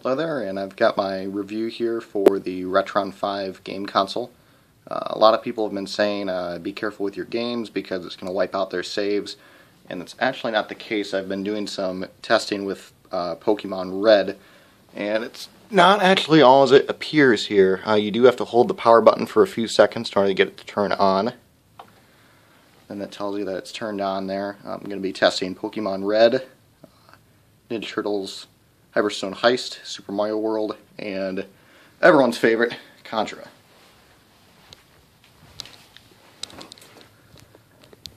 Hello there, and I've got my review here for the Retron 5 game console. A lot of people have been saying be careful with your games because it's going to wipe out their saves, and it's actually not the case. I've been doing some testing with Pokemon Red, and it's not actually all as it appears here. You do have to hold the power button for a few seconds in order to get it to turn on. And that tells you that it's turned on there. I'm going to be testing Pokemon Red, Ninja Turtles, Hyperstone Heist, Super Mario World, and everyone's favorite, Contra.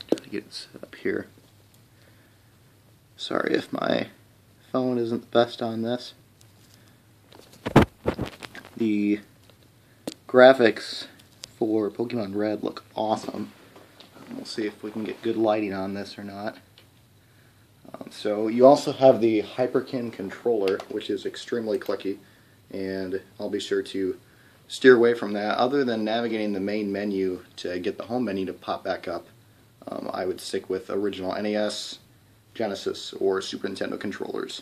Try to get it set up here. Sorry if my phone isn't the best on this. The graphics for Pokemon Red look awesome. We'll see if we can get good lighting on this or not. So you also have the Hyperkin controller, which is extremely clicky, and I'll be sure to steer away from that. Other than navigating the main menu to get the home menu to pop back up, I would stick with original NES, Genesis, or Super Nintendo controllers.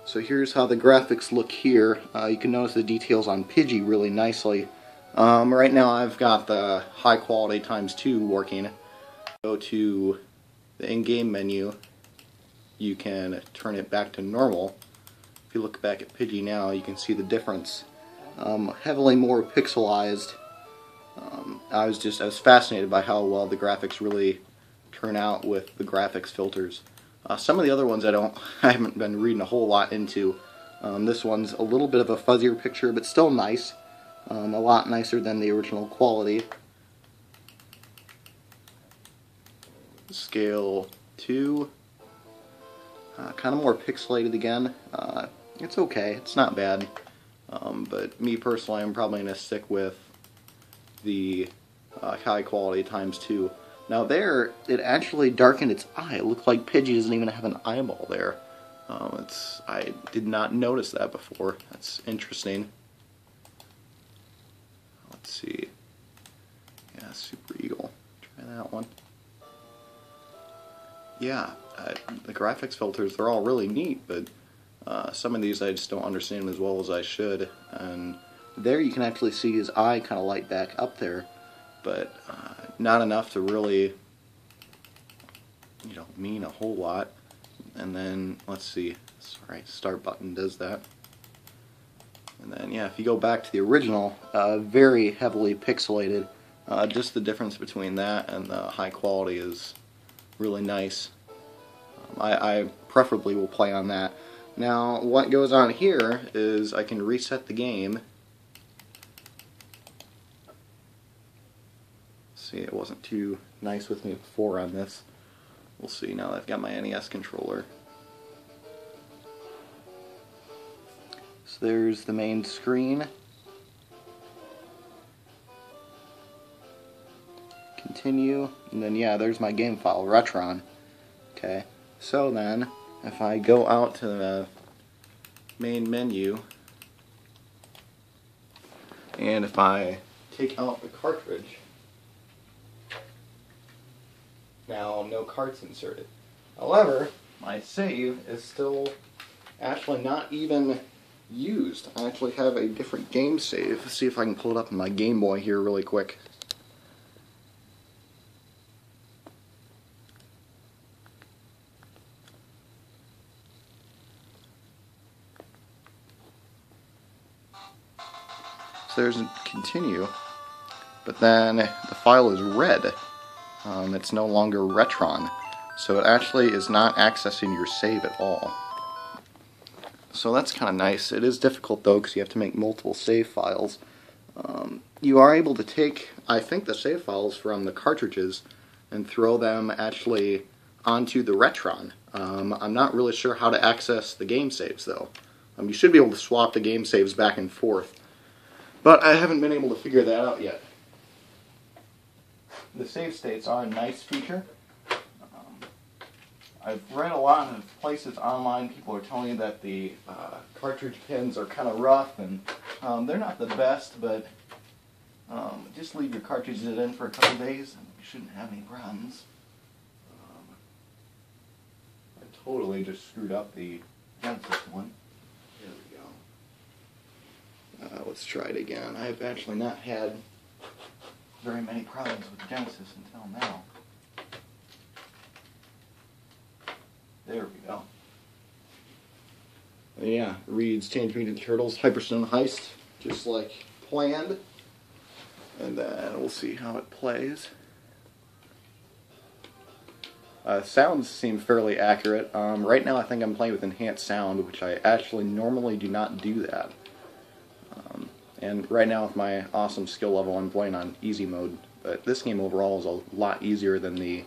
So here's how the graphics look here. You can notice the details on Pidgey really nicely. Right now I've got the high quality ×2 working. Go to the in-game menu, you can turn it back to normal. If you look back at Pidgey now, you can see the difference. Heavily more pixelized. I was fascinated by how well the graphics really turn out with the graphics filters. Some of the other ones I haven't been reading a whole lot into. This one's a little bit of a fuzzier picture, but still nice. A lot nicer than the original quality. Scale 2. Kind of more pixelated again. It's okay, it's not bad. But me personally, I'm probably going to stick with the high quality ×2. Now there, it actually darkened its eye. It looked like Pidgey doesn't even have an eyeball there. I did not notice that before. That's interesting. Let's see. Yeah, Super Eagle. Try that one. Yeah, the graphics filters, they're all really neat, but some of these I just don't understand as well as I should. And there you can actually see his eye kind of light back up there, but not enough to really, mean a whole lot. And then, let's see. Sorry, start button does that. And then, yeah, if you go back to the original, very heavily pixelated. Just the difference between that and the high quality is really nice. I preferably will play on that. Now, what goes on here is I can reset the game. See, it wasn't too nice with me before on this. We'll see now that I've got my NES controller. So there's the main screen. Continue, and then yeah, there's my game file, Retron. Okay, so then if I go out to the main menu, and if I take out the cartridge, now no cart's inserted. However, my save is still actually not even used. I actually have a different game save. Let's see if I can pull it up on my Game Boy here really quick. So there's a continue, but then the file is red. It's no longer Retron, so it actually is not accessing your save at all. So that's kind of nice. It is difficult though because you have to make multiple save files. You are able to take, I think, the save files from the cartridges and throw them actually onto the Retron. I'm not really sure how to access the game saves though. You should be able to swap the game saves back and forth, but I haven't been able to figure that out yet. The save states are a nice feature. I've read a lot of places online, people are telling you that the cartridge pins are kind of rough, and they're not the best, but just leave your cartridges in for a couple days and you shouldn't have any problems. totally just screwed up the Genesis one. There we go. Let's try it again. I've actually not had very many problems with Genesis until now. There we go. Yeah, reads Teenage Mutant Ninja Turtles Hyperstone Heist, just like planned. And then we'll see how it plays. Sounds seem fairly accurate. Right now I think I'm playing with enhanced sound, which I actually normally do not do that. And right now with my awesome skill level I'm playing on easy mode, but this game overall is a lot easier than the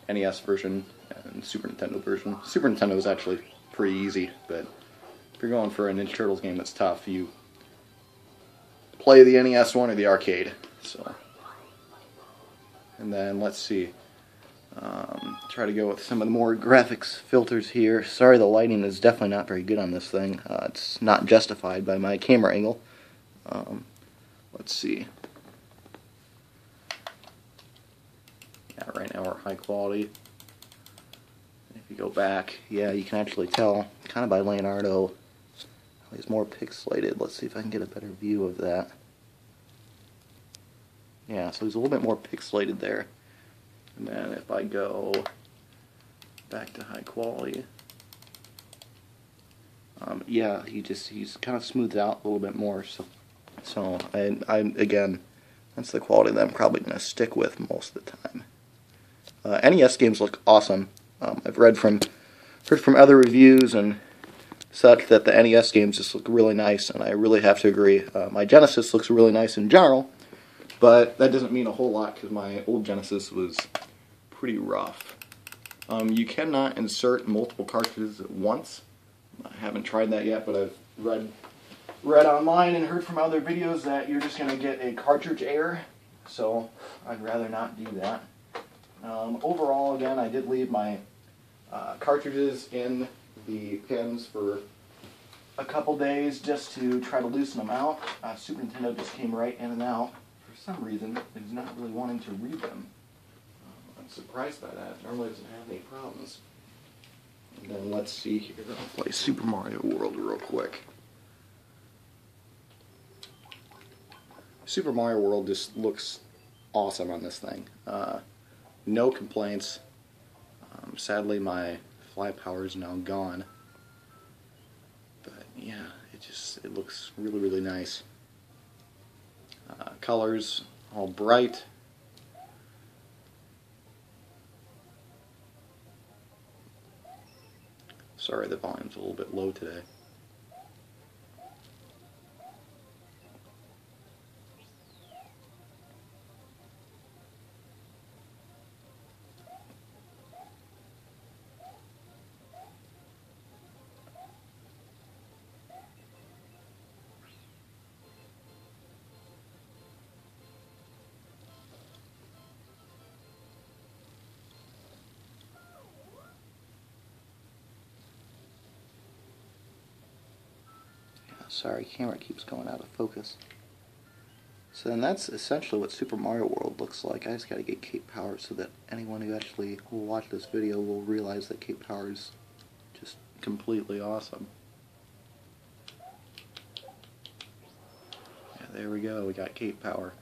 NES version and Super Nintendo version. Super Nintendo is actually pretty easy, but if you're going for a Ninja Turtles game that's tough, you play the NES one or the arcade. So, and then let's see. Try to go with some of the more graphics filters here. Sorry, the lighting is definitely not very good on this thing. It's not justified by my camera angle. Let's see. Yeah, right now we're high quality. If you go back, yeah, you can actually tell, kind of by Leonardo, he's more pixelated. Let's see if I can get a better view of that. Yeah, so he's a little bit more pixelated there. And then if I go back to high quality, yeah, he's kind of smoothed out a little bit more. So I again, that's the quality that I'm probably going to stick with most of the time. NES games look awesome. I've heard from other reviews and such that the NES games just look really nice, and I really have to agree. My Genesis looks really nice in general, but that doesn't mean a whole lot because my old Genesis was pretty rough. You cannot insert multiple cartridges at once. I haven't tried that yet, but I've read online and heard from other videos that you're just going to get a cartridge error, so I'd rather not do that. Overall, again, I did leave my cartridges in the pins for a couple days just to try to loosen them out. Super Nintendo just came right in and out. For some reason, it was not really wanting to read them. I'm surprised by that. It normally doesn't have any problems. And then let's see here. I'll play Super Mario World real quick. Super Mario World just looks awesome on this thing. No complaints. Sadly, my fly power is now gone. But yeah, it looks really, really nice. Colors all bright. Sorry, the volume's a little bit low today. Sorry, camera keeps going out of focus. So then that's essentially what Super Mario World looks like. I just gotta get Cape Power so that anyone who actually will watch this video will realize that Cape Power is just completely awesome. Yeah, there we go, we got Cape Power.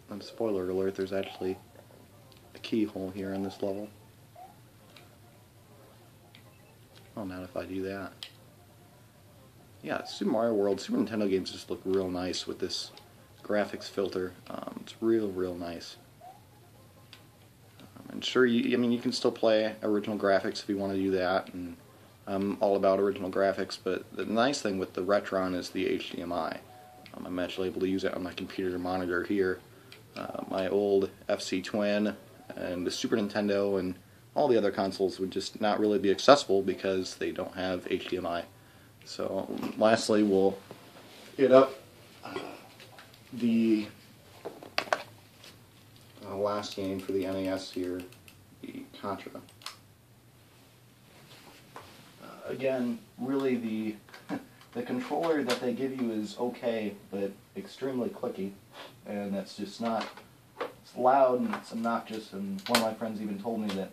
And spoiler alert, there's actually a keyhole here in this level. Oh, not if I do that. Yeah, Super Mario World, Super Nintendo games just look real nice with this graphics filter. It's real nice. And sure, I mean, you can still play original graphics if you want to do that, and I'm all about original graphics, but the nice thing with the Retron is the HDMI. I'm actually able to use it on my computer monitor here. My old FC Twin and the Super Nintendo and all the other consoles would just not really be accessible because they don't have HDMI. So lastly, we'll hit up the last game for the NES here, the Contra. Again, really the controller that they give you is okay, but extremely clicky, and that's just not. It's loud and it's obnoxious. And one of my friends even told me that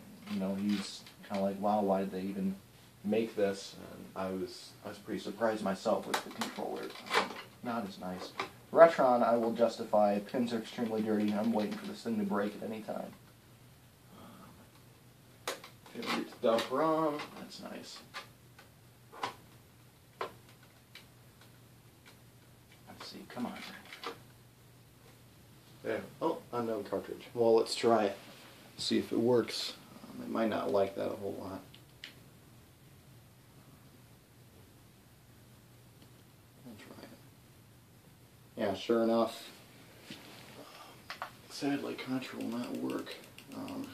he's kind of like, wow, why did they even make this? And I was pretty surprised myself with the controller. Not as nice. Retron, I will justify. Pins are extremely dirty. I'm waiting for this thing to break at any time. Failure to dump ROM. That's nice. Let's see. Come on. There. Oh, unknown cartridge. Well, let's try it. See if it works. I might not like that a whole lot. I'll try it. Yeah, sure enough. Sadly, Contra will not work.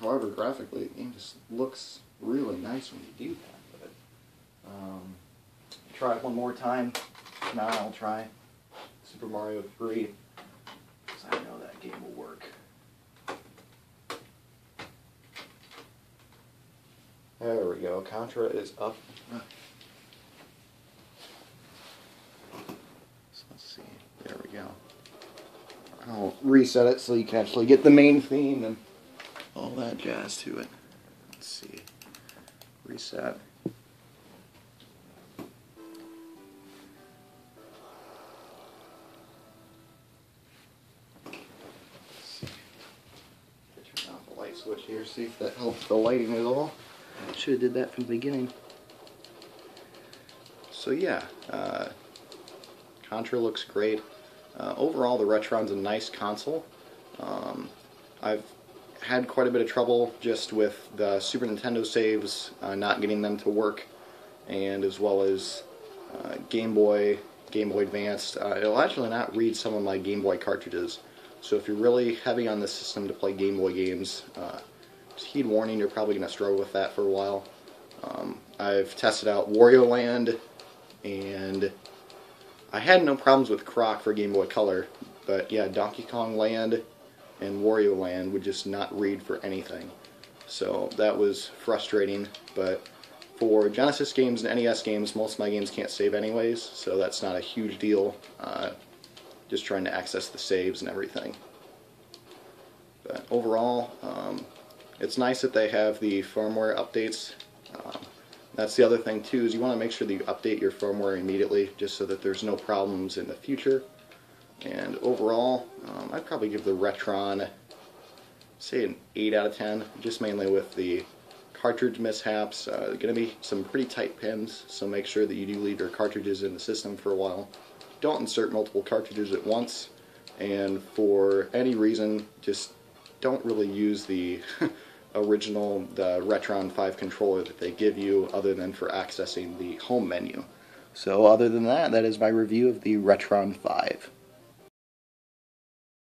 However, graphically, the game just looks really nice when you do that. But try it one more time. If not, I'll try Super Mario 3. Because I know that game will work. There we go. Contra is up. So let's see. There we go. I'll reset it so you can actually get the main theme and all that jazz to it. Let's see. Reset. Let's see. Turn off the light switch here, see if that helps the lighting at all. I should have did that from the beginning. So yeah, Contra looks great. Overall, the Retron's a nice console. I've had quite a bit of trouble just with the Super Nintendo saves, not getting them to work, and as well as Game Boy Advance. It'll actually not read some of my Game Boy cartridges. So if you're really heavy on the system to play Game Boy games, just heed warning, you're probably going to struggle with that for a while. I've tested out Wario Land, and I had no problems with Croc for Game Boy Color, but yeah, Donkey Kong Land and Wario Land would just not read for anything. So that was frustrating, but for Genesis games and NES games, most of my games can't save anyways, so that's not a huge deal. Just trying to access the saves and everything. But overall, it's nice that they have the firmware updates. That's the other thing too, is you want to make sure that you update your firmware immediately, just so that there's no problems in the future. And overall, I'd probably give the Retron, say, an 8 out of 10, just mainly with the cartridge mishaps. Going to be some pretty tight pins, so make sure that you do leave your cartridges in the system for a while. Don't insert multiple cartridges at once, and for any reason, just don't really use the original, the Retron 5 controller that they give you, other than for accessing the home menu. So other than that, that is my review of the Retron 5.